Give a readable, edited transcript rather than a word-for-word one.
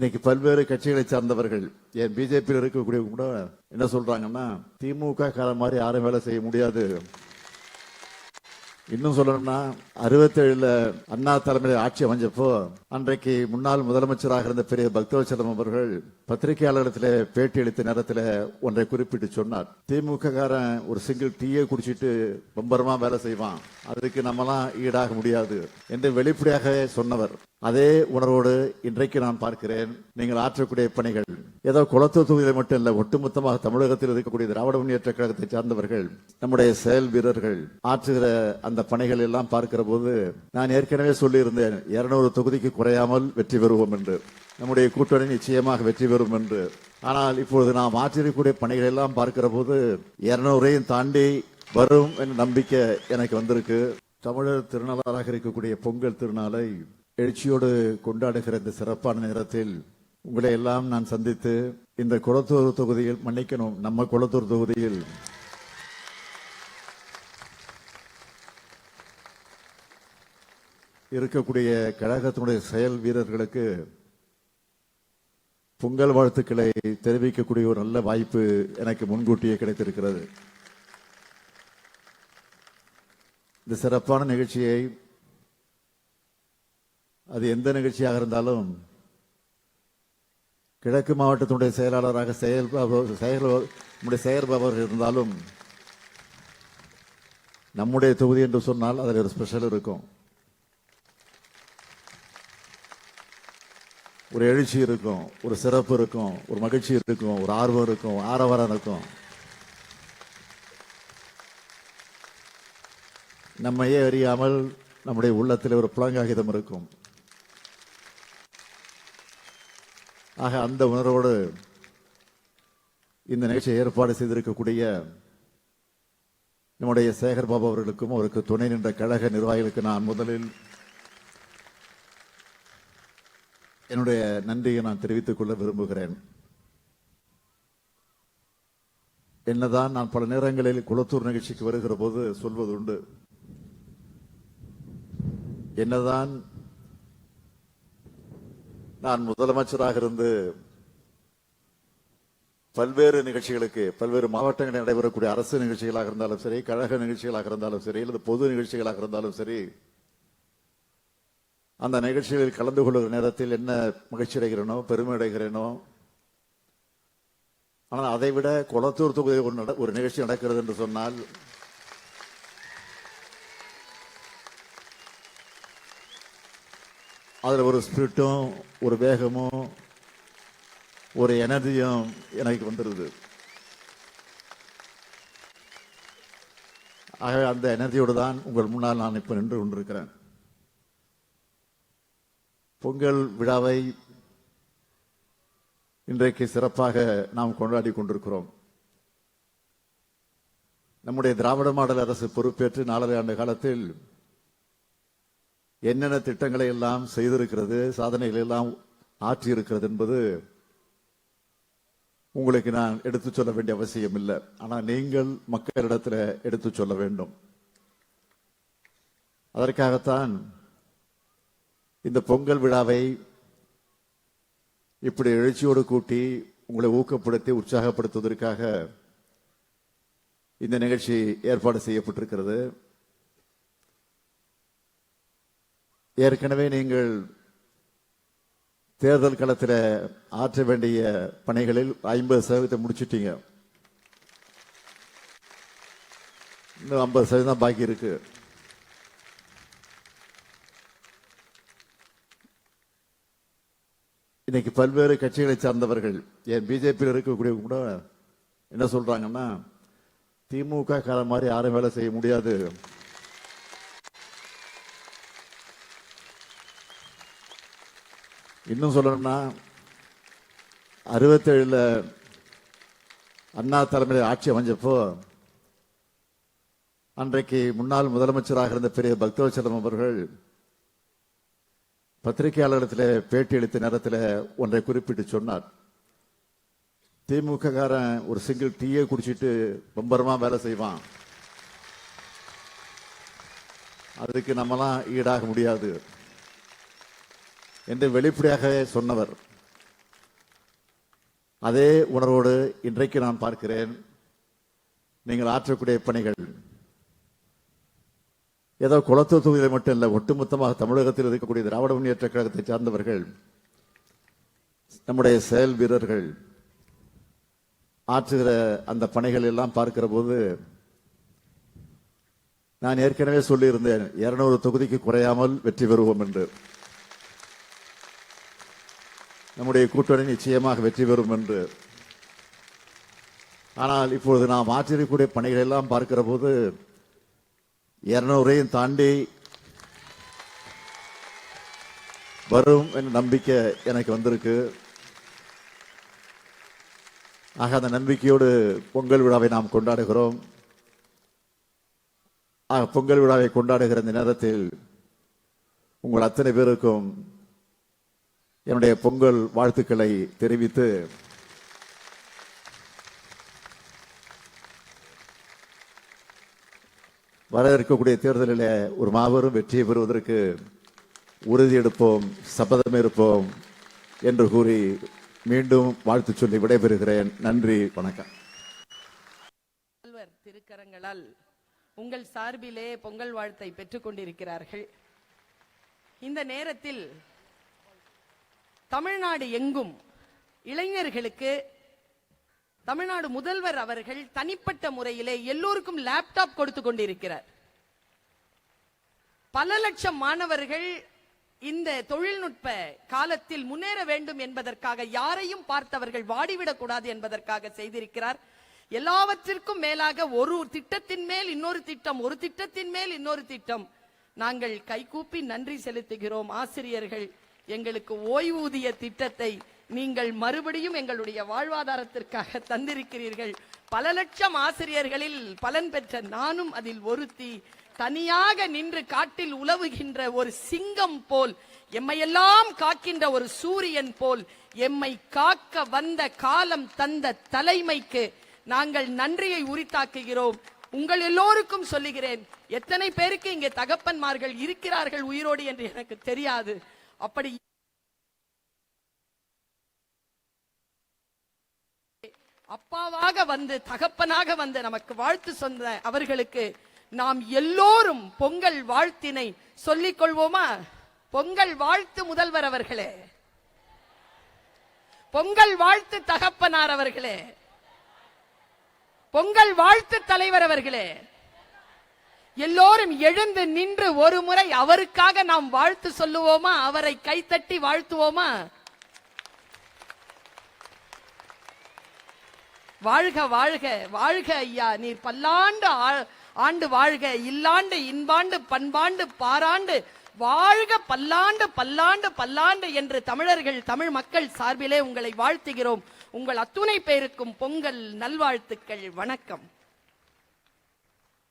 இன்னைக்கு பல்வேறு கட்சிகளை சார்ந்தவர்கள் ஏன் பிஜேபியில் இருக்கக்கூடிய கூட என்ன சொல்றாங்கன்னா, திமுக காலம் மாதிரி யாரும் வேலை செய்ய முடியாது. இன்னும் சொல்லணும்னா 67 அண்ணா தலைமையில் ஆட்சி அமைஞ்சப்போ அன்றைக்கு முன்னாள் முதலமைச்சராக இருந்த பெரிய பக்தவச்சலம் அவர்கள் பத்திரிகையாளர்களிடத்தில் பேட்டி அளித்த நேரத்தில் ஒன்றை குறிப்பிட்டு சொன்னார். திமுக காரன் ஒரு சிங்கிள் டீயை குடிச்சிட்டு பம்பரமா வேலை செய்வான், அதுக்கு நம்மலாம் ஈடாக முடியாது என்று வெளிப்படையாக சொன்னவர். அதே உணர்வோடு இன்றைக்கு நான் பார்க்கிறேன், நீங்கள் ஆற்றக்கூடிய பணிகள் ஏதோ குளத்தூர் தொகுதியில் மட்டும் இல்ல, ஒட்டுமொத்தமாக தமிழகத்தில் இருக்கக்கூடிய திராவிட முன்னேற்ற கழகத்தை சார்ந்தவர்கள், நம்முடைய செயல் வீரர்கள் ஆற்றுகிற அந்த பணிகள் எல்லாம் பார்க்கிற போது நான் ஏற்கனவே சொல்லியிருந்தேன், 200 தொகுதிக்கு குறையாமல் வெற்றி பெறுவோம் என்று. நம்முடைய கூட்டணி நிச்சயமாக வெற்றி பெறும் என்று. ஆனால் இப்பொழுது நாம் ஆற்றிருக்கக்கூடிய பணிகள் எல்லாம் பார்க்கிற போது 200ஐயும் தாண்டி வரும் என்ற நம்பிக்கை எனக்கு வந்திருக்கு. தமிழர் திருநாளாக இருக்கக்கூடிய பொங்கல் திருநாளை எழுச்சியோடு கொண்டாடுகிற இந்த சிறப்பான நேரத்தில் உங்களை எல்லாம் நான் சந்தித்து இந்த குளத்தூர் தொகுதியில், மன்னிக்கணும், நம்ம குளத்தூர் தொகுதியில் இருக்கக்கூடிய கழகத்தினுடைய செயல் வீரர்களுக்கு பொங்கல் வாழ்த்துக்களை தெரிவிக்கக்கூடிய ஒரு நல்ல வாய்ப்பு எனக்கு முன்கூட்டியே கிடைத்திருக்கிறது. இந்த சிறப்பான நிகழ்ச்சியை, அது எந்த நிகழ்ச்சியாக இருந்தாலும், கிழக்கு மாவட்டத்தினுடைய செயலாளராக செயல்பவர் இருந்தாலும், நம்முடைய தொகுதி என்று சொன்னால் அதில் ஒரு ஸ்பெஷல் இருக்கும், ஒரு எழுச்சி இருக்கும், ஒரு சிறப்பு இருக்கும், ஒரு மகிழ்ச்சி இருக்கும், ஒரு ஆர்வம் இருக்கும், ஆரவாரம் இருக்கும். நம்மையே அறியாமல் நம்முடைய உள்ளத்தில் ஒரு புலங்காகிதம் இருக்கும். ஆக அந்த உணர்வோடு இந்த நிகழ்ச்சியை ஏற்பாடு செய்திருக்கக்கூடிய நம்முடைய சேகர் பாபு அவர்களுக்கும் அவருக்கு துணை நின்ற கழக நிர்வாகிகளுக்கு நான் முதலில் என்னுடைய நன்றியை நான் தெரிவித்துக் கொள்ள விரும்புகிறேன். என்னதான் நான் பல நேரங்களில் குளத்தூர் நிகழ்ச்சிக்கு வருகிற போது சொல்வது உண்டு, என்னதான் நான் முதலமைச்சராக இருந்து பல்வேறு நிகழ்ச்சிகளுக்கு, பல்வேறு மாவட்டங்களில் நடைபெறக்கூடிய அரசு நிகழ்ச்சிகளாக இருந்தாலும் சரி, கழக நிகழ்ச்சிகளாக இருந்தாலும் சரி, அல்லது பொது நிகழ்ச்சிகளாக இருந்தாலும் சரி, அந்த நிகழ்ச்சிகளில் கலந்து கொள்ளுகிற நேரத்தில் என்ன மகிழ்ச்சி அடைகிறேனோ, பெருமை அடைகிறேனோ. ஆனால் அதைவிட குளத்தூர் தொகுதியில் ஒரு நிகழ்ச்சி நடக்கிறது என்று சொன்னால் அதில் ஒரு ஸ்பிரிட்டும், ஒரு வேகமும், ஒரு எனர்ஜியும் எனக்கு வந்துடுது. ஆகவே அந்த எனர்ஜியோடு தான் உங்கள் முன்னால் நான் இப்ப நின்று கொண்டிருக்கிறேன். பொங்கல் விழாவை இன்றைக்கு சிறப்பாக நாம் கொண்டாடி கொண்டிருக்கிறோம். நம்முடைய திராவிட மாடல் அரசு பொறுப்பேற்று 4.5 ஆண்டு காலத்தில் என்னென்ன திட்டங்களை எல்லாம் செய்திருக்கிறது, சாதனைகள் எல்லாம் ஆற்றியிருக்கிறது என்பது உங்களுக்கு நான் எடுத்துச் சொல்ல வேண்டிய அவசியம் இல்லை. ஆனால் நீங்கள் மக்களிடத்தில் எடுத்துச் சொல்ல வேண்டும். அதற்காகத்தான் இந்த பொங்கல் விழாவை இப்படி எழுச்சியோடு கூட்டி உங்களை ஊக்கப்படுத்தி உற்சாகப்படுத்துவதற்காக இந்த நிகழ்ச்சி ஏற்பாடு செய்யப்பட்டிருக்கிறது. ஏற்கனவே நீங்கள் தேர்தல் களத்தில் ஆற்ற வேண்டிய பணிகளில் 50% முடிச்சிட்டீங்க. இன்னும் 50% பாக்கி இருக்கு. இன்னைக்கு பல்வேறு கட்சிகளை சார்ந்தவர்கள் ஏன் பிஜேபியில் இருக்கக்கூடிய கூட என்ன சொல்றாங்கன்னா, திமுக காலம் மாதிரி யாரும் வேலை செய்ய முடியாது, இன்னும் சொல்லணும்னா 67 அண்ணா தலைமையில் ஆட்சி அமைஞ்சப்போ அன்றைக்கு முன்னாள் முதலமைச்சராக இருந்த பெரிய பக்தவச்சலம் அவர்கள் பத்திரிகையாளர்களிடத்தில் பேட்டி அளித்த நேரத்தில் ஒன்றை குறிப்பிட்டு சொன்னார். திமுக காரன் ஒரு சிங்கிள் டீயை குடிச்சிட்டு பம்பரமா வேலை செய்வான், அதுக்கு நம்மலாம் ஈடாக முடியாது என்று வெளிப்படையாக சொன்னவர். அதே உணர்வோடு இன்றைக்கு நான் பார்க்கிறேன். நீங்கள் ஆற்றக்கூடிய பணிகள் ஏதோ குளத்தூர் தொகுதியில் மட்டும் இல்ல, ஒட்டுமொத்தமாக தமிழகத்தில் இருக்கக்கூடிய திராவிட முன்னேற்ற கழகத்தை சார்ந்தவர்கள், நம்முடைய செயல் வீரர்கள் ஆற்றுகிற அந்த பணிகள் எல்லாம் பார்க்கிற போது நான் ஏற்கனவே சொல்லியிருந்தேன், 200 தொகுதிக்கு குறையாமல் வெற்றி பெறுவோம் என்று. நம்முடைய கூட்டணி நிச்சயமாக வெற்றி பெறும் என்று. ஆனால் இப்பொழுது நாம் ஆற்றிருக்கக்கூடிய பணிகள் எல்லாம் பார்க்கிற போது 200ஐயும் தாண்டி வரும் என்ற நம்பிக்கை எனக்கு வந்திருக்கு. ஆக அந்த நம்பிக்கையோடு பொங்கல் விழாவை நாம் கொண்டாடுகிறோம். ஆக பொங்கல் விழாவை கொண்டாடுகிற இந்த நேரத்தில் உங்கள் அத்தனை பேருக்கும் என்னுடைய பொங்கல் வாழ்த்துக்களை தெரிவித்து, வர இருக்கக்கூடிய தேர்தலில் ஒரு மாபெரும் வெற்றியை பெறுவதற்கு உறுதியெடுப்போம், சபதம் இருப்போம் என்று கூறி மீண்டும் வாழ்த்து சொல்லி விடைபெறுகிறேன். நன்றி, வணக்கம். திருக்கரங்களால் உங்கள் சார்பிலே பொங்கல் வாழ்த்தை பெற்றுக் கொண்டிருக்கிறார்கள். இந்த நேரத்தில் தமிழ்நாடு எங்கும் இளைஞர்களுக்கு தமிழ்நாடு முதல்வர் அவர்கள் தனிப்பட்ட முறையிலே எல்லோருக்கும் லேப்டாப் கொடுத்து கொண்டிருக்கிறார். பல லட்சம் மாணவர்கள் இந்த தொழில்நுட்ப காலத்தில் முன்னேற வேண்டும் என்பதற்காக, யாரையும் பார்த்தவர்கள் வாடிவிடக் கூடாது என்பதற்காக செய்திருக்கிறார். எல்லாவற்றிற்கும் மேலாக ஒரு திட்டத்தின் மேல் இன்னொரு திட்டம், ஒரு திட்டத்தின் மேல் இன்னொரு திட்டம். நாங்கள் கைகூப்பி நன்றி செலுத்துகிறோம். ஆசிரியர்கள், எங்களுக்கு ஓய்வூதிய திட்டத்தை நீங்கள் மறுபடியும் எங்களுடைய வாழ்வாதாரத்திற்காக தந்திருக்கிறீர்கள். பல லட்சம் ஆசிரியர்களில் பலன் பெற்ற நானும் அதில் ஒருத்தி. தனியாக நின்று காட்டில் உலவுகின்ற ஒரு சிங்கம் போல், எம்மையெல்லாம் காக்கின்ற ஒரு சூரியன் போல் எம்மை காக்க வந்த காலம் தந்த தலைமைக்கு நாங்கள் நன்றியை உரித்தாக்குகிறோம். உங்கள் எல்லோருக்கும் சொல்லுகிறேன், எத்தனை பேருக்கு இங்கே தகப்பன்மார்கள் இருக்கிறார்கள் உயிரோடு என்று எனக்கு தெரியாது. அப்படி அப்பாவாக வந்து தகப்பனாக வந்து நமக்கு வாழ்த்து சொன்ன அவர்களுக்கு நாம் எல்லோரும் பொங்கல் வாழ்த்தினை சொல்லிக் கொள்வோமா? பொங்கல் வாழ்த்து முதல்வர் அவர்களே, பொங்கல் வாழ்த்து தகப்பனார் அவர்களே, பொங்கல் வாழ்த்து தலைவர் அவர்களே. எல்லோரும் எழுந்து நின்று ஒரு முறை அவருக்காக நாம் வாழ்த்து சொல்லுவோமா? அவரை கைத்தட்டி வாழ்த்துவோமா? வாழ்க வாழ்க வாழ்க ஐயா, நீர் பல்லாண்டு ஆண்டு வாழ்க, இல்லாண்டு இன்பாண்டு பண்பாண்டு பாராண்டு வாழ்க, பல்லாண்டு பல்லாண்டு பல்லாண்டு என்று தமிழர்கள் தமிழ் மக்கள் சார்பிலே உங்களை வாழ்த்துகிறோம். உங்கள் அத்துணை பேருக்கும் பொங்கல் நல்வாழ்த்துக்கள். வணக்கம்.